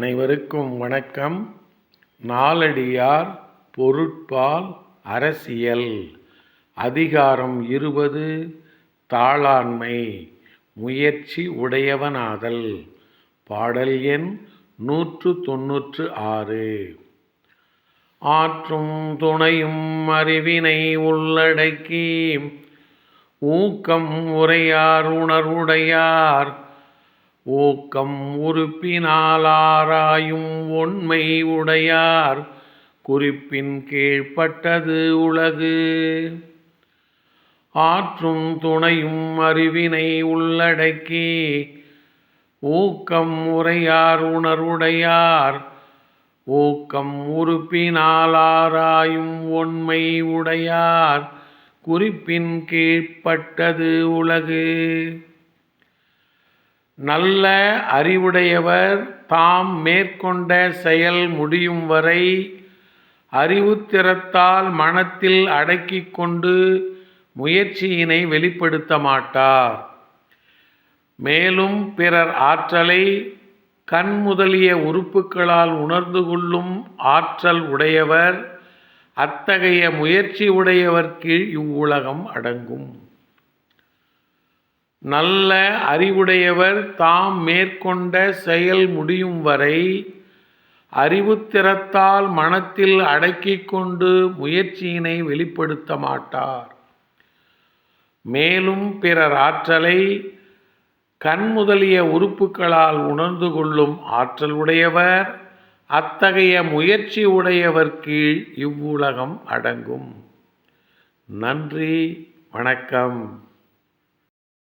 அனைவருக்கும் வணக்கம். நாலடியார் பொருட்பால் அரசியல் அதிகாரம் 20 தாளாண்மை முயற்சி உடையவனாதல். பாடல் எண் 196. ஆற்றும் துணையும் அறிவினை உள்ளடக்கி ஊக்கம் உரையார் உணர்வுடையார் ஊக்கம் உறுப்பினால் ஆராயும் ஒண்மை உடையார் குறிப்பின் கீழ்ப்பட்டது உலகு. ஆற்றும் துணையும் அறிவினை உள்ளடக்கி ஊக்கம் உரையார் உணர்வுடையார் ஊக்கம் உறுப்பினால் ஆராயும் ஒண்மை உடையார் குறிப்பின் கீழ்ப்பட்டது உலகு. நல்ல அறிவுடையவர் தாம் மேற்கொண்ட செயல் முடியும் வரை அறிவுத்திறத்தால் மனத்தில் அடக்கிக் கொண்டு முயற்சியினை வெளிப்படுத்த மாட்டார். மேலும் பிறர் ஆற்றலை கண் முதலிய உறுப்புகளால் உணர்ந்து கொள்ளும் ஆற்றல் உடையவர். அத்தகைய முயற்சி உடையவர்க்கு இவ்வுலகம் அடங்கும். நல்ல அறிவுடையவர் தாம் மேற்கொண்ட செயல் முடியும் வரை அறிவுத்திறத்தால் மனத்தில் அடக்கிக் கொண்டு முயற்சியினை வெளிப்படுத்த மாட்டார். மேலும் பிறர் ஆற்றலை கண் முதலிய உறுப்புகளால் உணர்ந்து கொள்ளும் ஆற்றல் உடையவர். அத்தகைய முயற்சி உடையவர்க்கு இவ்வுலகம் அடங்கும். நன்றி, வணக்கம்.